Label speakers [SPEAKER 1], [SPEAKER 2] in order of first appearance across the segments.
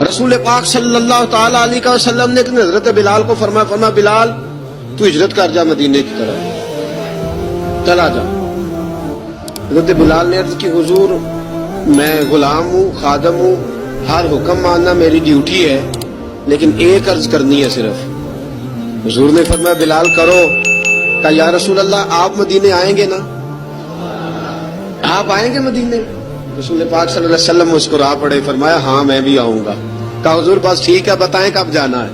[SPEAKER 1] رسول پاک صلی اللہ تعالی علیہ وسلم نے حضرت بلال کو فرمایا بلال تو ہجرت کر جا مدینے کی طرف، چلا جا۔ حضرت بلال نے عرض کی حضور میں غلام ہوں، خادم ہوں، ہر حکم ماننا میری ڈیوٹی ہے، لیکن ایک عرض کرنی ہے صرف۔ حضور نے فرمایا بلال کرو۔ کہا یا رسول اللہ آپ مدینے آئیں گے نا، آپ آئیں گے مدینے؟ رسول پاک صلی اللہ علیہ وسلم مسکرا پڑے، فرمایا ہاں میں بھی آؤں گا۔ کہا حضور بس ٹھیک ہے، بتائیں کب جانا ہے،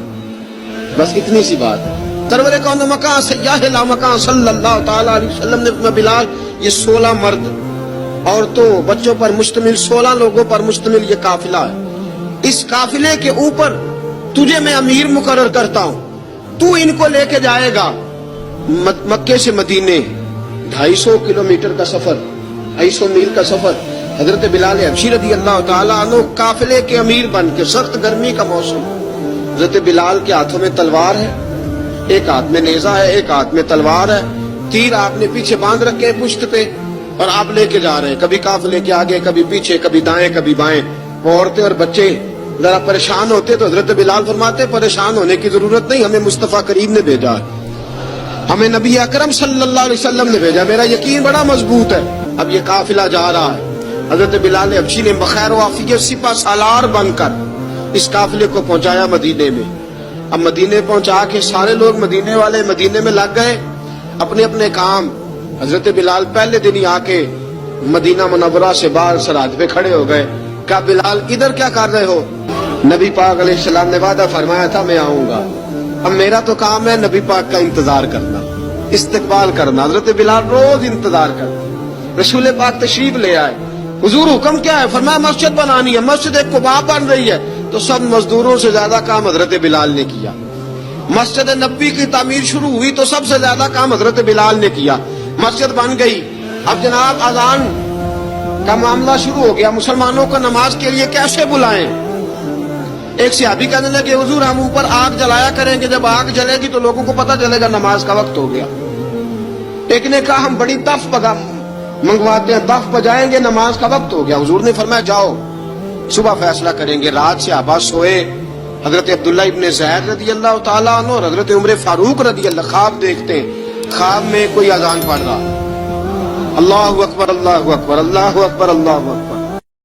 [SPEAKER 1] بس اتنی سی بات۔ سرور کون مکان سیاح لا مکان صلی اللہ تعالی علیہ وسلم نے فرمایا بلال یہ 16 مرد عورتوں بچوں پر مشتمل 16 لوگوں پر مشتمل یہ قافلہ ہے، اس قافلے کے اوپر تجھے میں امیر مقرر کرتا ہوں، تو ان کو لے کے جائے گا مکے سے مدینے 250 کلومیٹر کا سفر، 250 میل کا سفر۔ حضرت بلال حبشی رضی اللہ تعالیٰ عنہ قافلے کے امیر بن کے، سخت گرمی کا موسم، حضرت بلال کے ہاتھوں میں تلوار ہے، ایک ہاتھ میں نیزہ ہے، ایک ہاتھ میں تلوار ہے، تیر آپ نے پیچھے باندھ رکھے ہیں پشت پہ، اور آپ لے کے جا رہے ہیں، کبھی قافلے کے آگے کبھی پیچھے، کبھی دائیں کبھی بائیں۔ وہ عورتیں اور بچے ذرا پریشان ہوتے تو حضرت بلال فرماتے پریشان ہونے کی ضرورت نہیں، ہمیں مصطفیٰ کریم نے بھیجا ہے، ہمیں نبی اکرم صلی اللہ علیہ وسلم نے بھیجا، میرا یقین بڑا مضبوط ہے۔ اب یہ قافلہ جا رہا ہے، حضرت بلال حبشی نے بخیر و عافیت سپہ سالار بن کر اس قافلے کو پہنچایا مدینے میں۔ اب مدینے پہنچا کے سارے لوگ مدینے والے مدینے میں لگ گئے اپنے اپنے کام۔ حضرت بلال پہلے دن ہی آ کے مدینہ منورہ سے باہر سرحد پہ کھڑے ہو گئے۔ کہا بلال ادھر کیا کر رہے ہو؟ نبی پاک علیہ السلام نے وعدہ فرمایا تھا میں آؤں گا، اب میرا تو کام ہے نبی پاک کا انتظار کرنا، استقبال کرنا۔ حضرت بلال روز انتظار کرتے، رسول پاک تشریف لے آئے، حضور حکم کیا ہے؟ فرمایا مسجد بنانی ہے، مسجد قباء بن رہی ہے، تو سب مزدوروں سے زیادہ کام حضرت بلال نے کیا۔ مسجد نبوی کی تعمیر شروع ہوئی تو سب سے زیادہ کام حضرت بلال نے کیا، مسجد بن گئی۔ اب جناب اذان کا معاملہ شروع ہو گیا، مسلمانوں کو نماز کے لیے کیسے بلائیں؟ ایک صحابی کہنے لگے حضور ہم اوپر آگ جلایا کریں گے، جب آگ جلے گی تو لوگوں کو پتہ چلے گا نماز کا وقت ہو گیا۔ ایک نے کہا ہم بڑی دف منگواتے ہیں، دف بجائیں گے، نماز کا وقت ہو گیا۔ حضور نے فرمایا جاؤ صبح فیصلہ کریں گے۔ رات صحابہ سوئے، حضرت عبداللہ ابن زید رضی اللہ تعالیٰ عنہ اور حضرت عمر فاروق رضی اللہ خواب دیکھتے ہیں، خواب میں کوئی اذان پڑھ رہا، اللہ اکبر اللہ اکبر اللہ اکبر اللہ اکبر۔